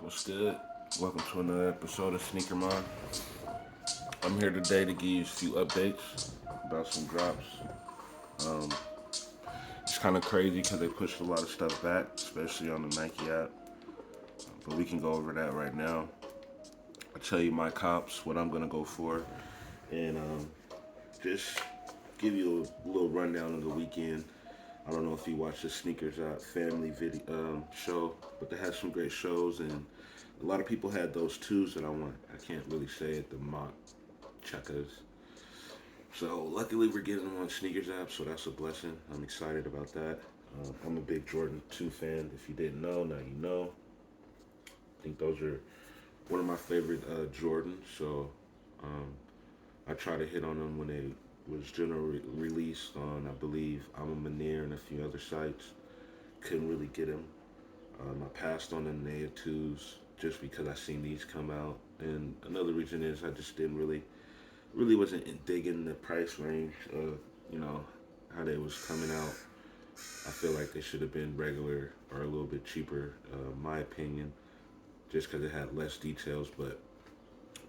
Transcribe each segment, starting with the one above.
What's good? Welcome to another episode of Sneaker Mind. I'm here today to give you a few updates about some drops. It's kind of crazy because they pushed a lot of stuff back, especially on the Nike app. But we can go over that right now. I'll tell you my comps, what I'm gonna go for, and just give you a little rundown of the weekend. I don't know if you watched the Sneakers family video show, but they had some great shows, and a lot of people had those twos that I want. I can't really say it, the mock checkers. So luckily we're getting them on Sneakers app, so that's a blessing. I'm excited about that. I'm a big Jordan 2 fan. If you didn't know, now you know. I think those are one of my favorite Jordans. So um, I try to hit on them when they was generally released on, I believe, I'm a Manir and a few other sites. Couldn't really get them. I passed on the Naya 2s just because I seen these come out. And another reason is I just didn't really wasn't digging the price range of, you know, how they was coming out. I feel like they should have been regular or a little bit cheaper, my opinion, just because it had less details. But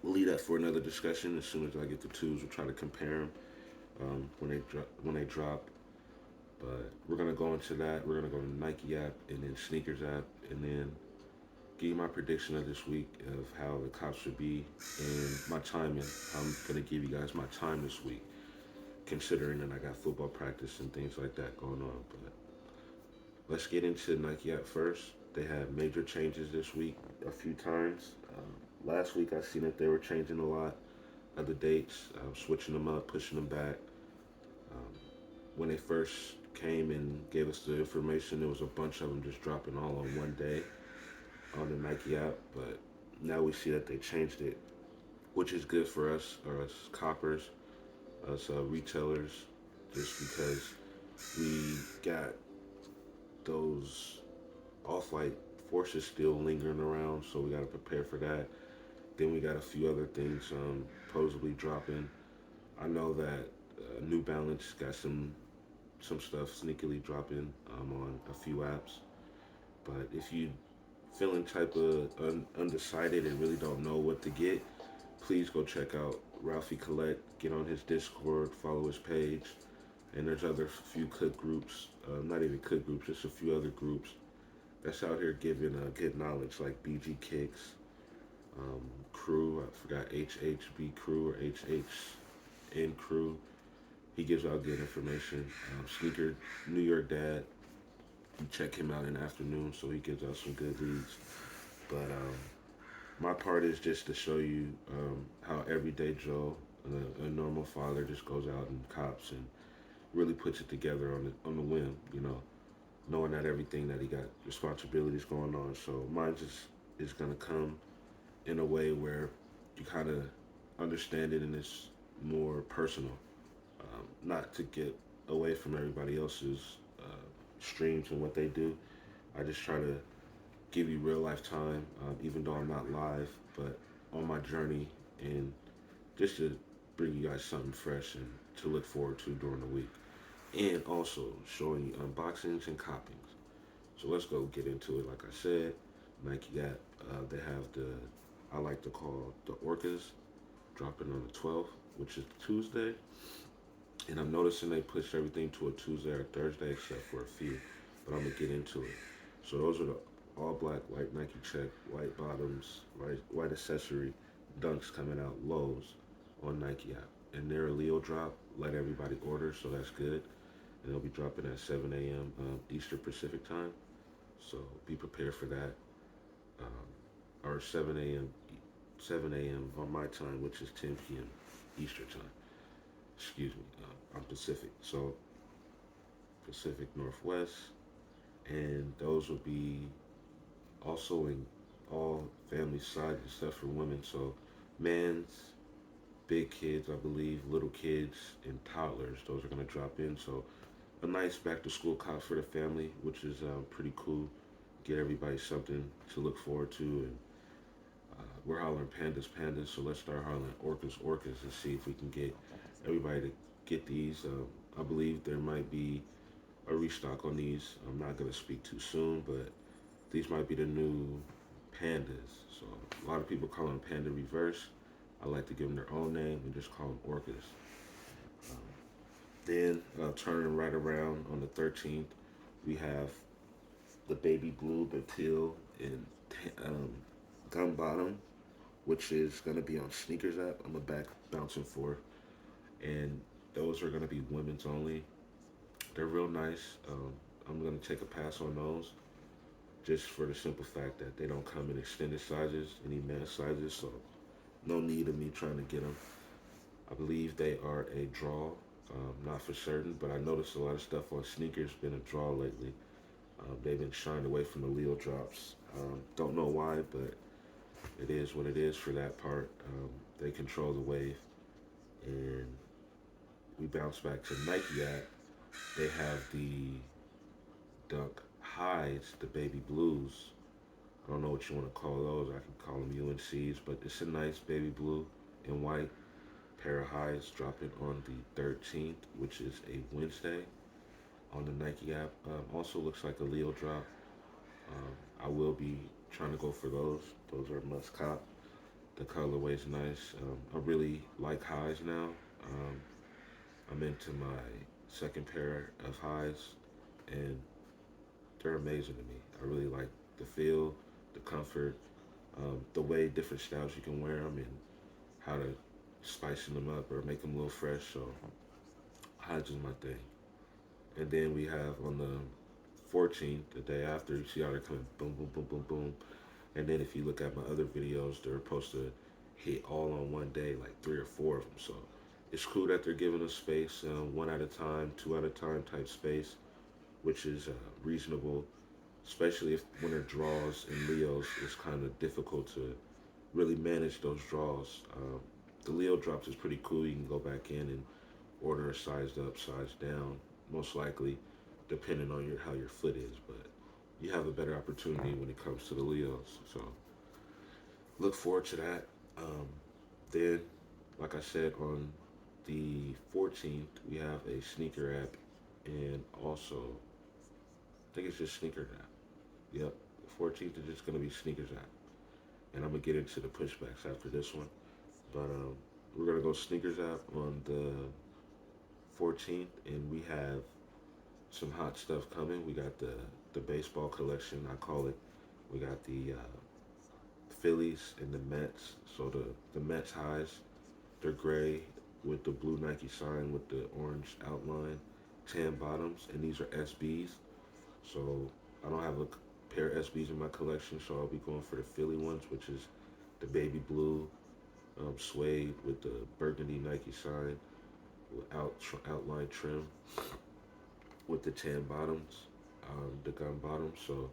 we'll leave that for another discussion. As soon as I get the twos, we'll try to compare them when they drop. But we're gonna go into that. We're gonna go to the Nike app and then Sneakers app, and then give you my prediction of this week of how the cops should be and my timing. I'm gonna give you guys my time this week, considering that I got football practice and things like that going on. But let's get into Nike app first. They had major changes this week a few times. Last week I seen that they were changing a lot of the dates, switching them up, pushing them back. Um, when they first came and gave us the information, there was a bunch of them just dropping all on one day on the Nike app. But now we see that they changed it, which is good for us, or us coppers, us retailers, just because we got those off-white forces still lingering around, so we got to prepare for that. Then we got a few other things supposedly dropping. I know that New Balance got some stuff sneakily dropping on a few apps. But if you feeling type of undecided and really don't know what to get, please go check out Ralphie Collect. Get on his Discord, follow his page, and there's other few cook groups, not even cook groups, just a few other groups that's out here giving good knowledge, like BG Kicks, Crew. I forgot HHB Crew or HHN Crew. He gives out good information. Sneaker New York Dad. You check him out in the afternoon, so he gives out some good leads. But my part is just to show you how everyday Joe, a normal father, just goes out and cops and really puts it together on the whim. You know, knowing that everything that he got responsibilities going on. So mine just is gonna come in a way where you kind of understand it and it's more personal, not to get away from everybody else's streams and what they do. I just try to give you real life time, even though I'm not live, but on my journey, and just to bring you guys something fresh and to look forward to during the week. And also showing you unboxings and coppings. So let's go get into it. Like I said, Nike got, they have I like to call the Orcas dropping on the 12th, which is Tuesday. And I'm noticing they pushed everything to a Tuesday or Thursday except for a few. But I'm going to get into it. So those are the all black, white Nike check, white bottoms, white accessory, dunks coming out, lows on Nike app. And they're a Leo drop, let everybody order, so that's good. And they'll be dropping at 7 a.m. Eastern Pacific time. So be prepared for that. Or 7 a.m. on my time, which is 10 p.m. Eastern time. Excuse me, I'm Pacific. So Pacific Northwest, and those will be also in all family size except for women. So men's, big kids, I believe, little kids, and toddlers. Those are gonna drop in. So a nice back to school cop for the family, which is pretty cool. Get everybody something to look forward to, and we're hollering pandas, pandas. So let's start hollering orcas, orcas, and see if we can get everybody to get these. I believe there might be a restock on these. I'm not gonna speak too soon, but these might be the new pandas. So a lot of people call them panda reverse. I like to give them their own name and just call them orcas. Um, then turning right around on the 13th, we have the baby blue, the teal, and um, gum bottom, which is going to be on sneakers app. I'm a back bouncing for, and those are going to be women's only. They're real nice. I'm going to take a pass on those just for the simple fact that they don't come in extended sizes, any men's sizes, so no need of me trying to get them. I believe they are a draw, not for certain, but I noticed a lot of stuff on sneakers been a draw lately. They've been shying away from the Leo drops. Don't know why, but it is what it is for that part. They control the wave, and we bounce back to Nike app. They have the Dunk Highs, the baby blues. I don't know what you want to call those. I can call them UNCs, but it's a nice baby blue and white pair of highs dropping on the 13th, which is a Wednesday on the Nike app. Also looks like a Leo drop. I will be trying to go for those. Those are must cop. The colorway's nice. I really like highs now. Um, I'm into my second pair of highs, and they're amazing to me. I really like the feel, the comfort, the way different styles you can wear them, and how to spicing them up or make them a little fresh. So highs is my thing. And then we have on the 14th, the day after, you see how they're coming boom, boom, boom, boom, boom. And then if you look at my other videos, they're supposed to hit all on one day, like 3 or 4 of them. So it's cool that they're giving us space, one at a time, two at a time type space, which is reasonable, especially if when they're draws and Leos, it's kind of difficult to really manage those draws. The Leo drops is pretty cool. You can go back in and order a sized up, sized down, most likely, depending on your how your foot is. But you have a better opportunity when it comes to the Leos. So look forward to that. Um, then, like I said, on the 14th, we have a sneaker app, and also, I think it's just sneaker app. Yep, the 14th is just going to be sneakers app. And I'm going to get into the pushbacks after this one. But we're going to go sneakers app on the 14th, and we have some hot stuff coming. We got the baseball collection, I call it. We got the Phillies and the Mets. So the Mets highs, they're gray with the blue Nike sign with the orange outline, tan bottoms, and these are SBs. So I don't have a pair of SBs in my collection, so I'll be going for the Philly ones, which is the baby blue suede with the burgundy Nike sign with outline trim with the tan bottoms, the gun bottoms. So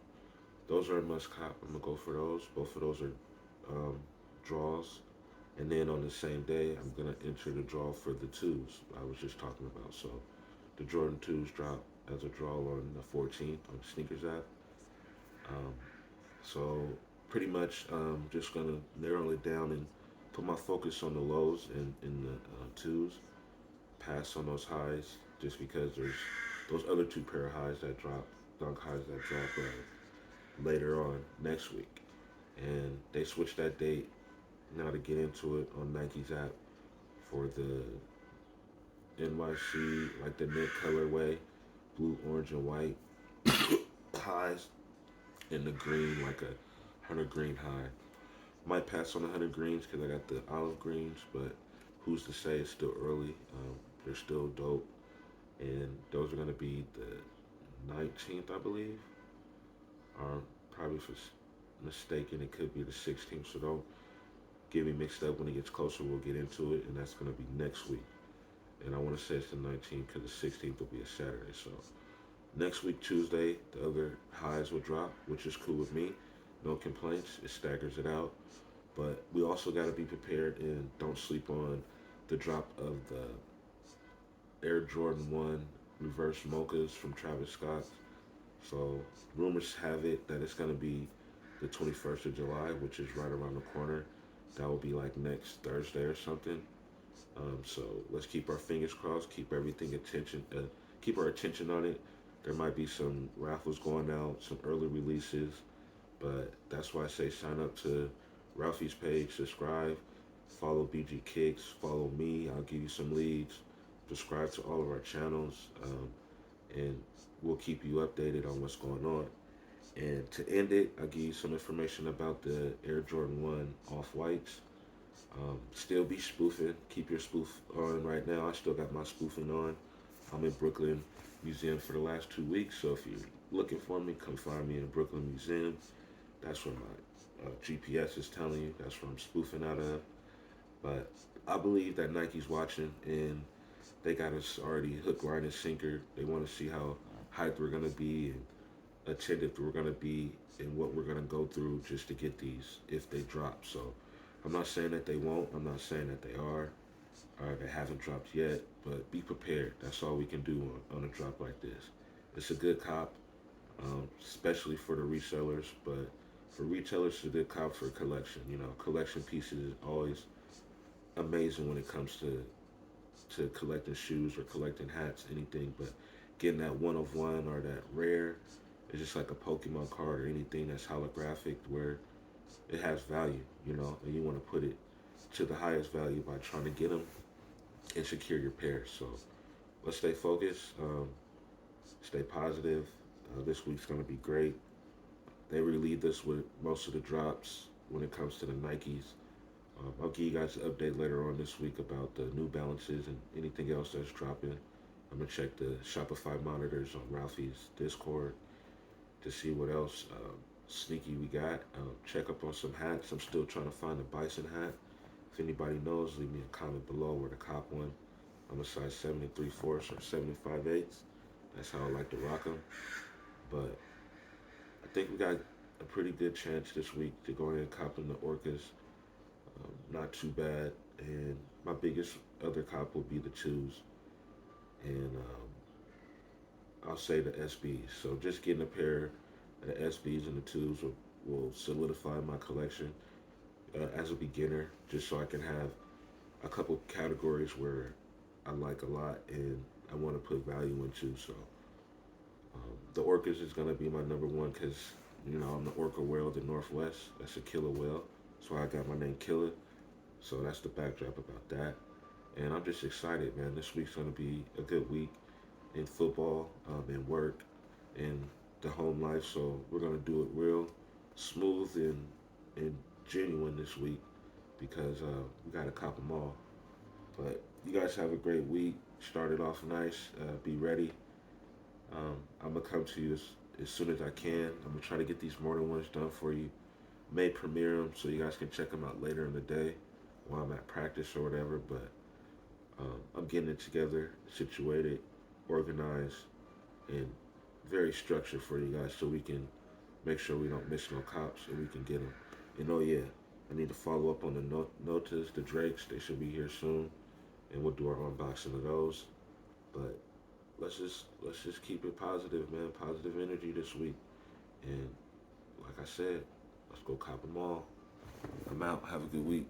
those are a must cop. I'm gonna go for those. Both of those are draws. And then on the same day, I'm gonna enter the draw for the twos I was just talking about. So the Jordan twos drop as a draw on the 14th on Sneakers app. Um, so pretty much just gonna narrow it down and put my focus on the lows and in the twos. Pass on those highs just because there's those other two pair of highs that drop, dunk highs that drop later on next week. And they switched that date now to get into it on Nike's app for the NYC, like the knit colorway, blue, orange, and white highs, and the green, like a hunter green high. Might pass on the hunter greens because I got the olive greens, but who's to say it's still early? They're still dope, and those are gonna be the 19th, I believe. Probably if it's mistaken, it could be the 16th. So don't get me mixed up when it gets closer. We'll get into it, and that's gonna be next week. And I want to say it's the 19th because the 16th will be a Saturday. So next week, Tuesday, the other highs will drop, which is cool with me. No complaints. It staggers it out. But we also got to be prepared and don't sleep on the drop of the Air Jordan 1 reverse mochas from Travis Scott. So rumors have it that it's going to be the 21st of July, which is right around the corner. That will be like next Thursday or something. So let's keep our fingers crossed, keep our attention on it. There might be some raffles going out, some early releases, But that's why I say sign up to Ralphie's page, subscribe, follow BG Kicks, follow me. I'll give you some leads. Subscribe to all of our channels, and we'll keep you updated on what's going on. And to end it, I'll give you some information about the Air Jordan 1 Off Whites. Still be spoofing. Keep your spoof on right now. I still got my spoofing on. I'm in Brooklyn Museum for the last 2 weeks, so if you're looking for me, come find me in the Brooklyn Museum. That's where my GPS is telling you. That's where I'm spoofing out of. But I believe that Nike's watching, and they got us already hook, line, and sinker. They want to see how hyped we're going to be and attentive we're going to be and what we're going to go through just to get these if they drop. So I'm not saying that they won't. I'm not saying that they are or they haven't dropped yet, but be prepared. That's all we can do on a drop like this. It's a good cop, especially for the resellers, but for retailers, it's a good cop for collection. You know, collection pieces is always amazing when it comes to collecting shoes or collecting hats, anything, but getting that one of one or that rare is just like a Pokemon card or anything that's holographic where it has value, you know, and you want to put it to the highest value by trying to get them and secure your pairs. So let's stay focused, stay positive. This week's going to be great. They relieved us with most of the drops when it comes to the Nikes. I'll give you guys an update later on this week about the New Balances and anything else that's dropping. I'm going to check the Shopify monitors on Ralphie's Discord to see what else sneaky we got. Check up on some hats. I'm still trying to find a Bison hat. If anybody knows, leave me a comment below where to cop one. I'm a size 7 3/4 or 7 5/8. That's how I like to rock them. But I think we got a pretty good chance this week to go ahead and cop in the Orcas. Not too bad. And my biggest other cop will be the twos. And I'll say the SBs. So just getting a pair of the SBs and the twos will solidify my collection as a beginner, just so I can have a couple categories where I like a lot and I want to put value into. So the Orcas is going to be my number one because, you know, I'm the Orca whale of the Northwest. That's a killer whale. That's why I got my name Killer. So that's the backdrop about that. And I'm just excited, man. This week's going to be a good week in football, in work, and the home life. So we're going to do it real smooth and genuine this week because we got to cop them all. But you guys have a great week. Started off nice. Be ready. I'm going to come to you as soon as I can. I'm going to try to get these morning ones done for you. May premiere them so you guys can check them out later in the day while I'm at practice or whatever. But I'm getting it together, situated, organized, and very structured for you guys so we can make sure we don't miss no cops and we can get them. And oh yeah, I need to follow up on the Notas, the Drakes. They should be here soon, and we'll do our unboxing of those. But let's just keep it positive, man. Positive energy this week. And like I said, let's go cop them all. I'm out. Have a good week.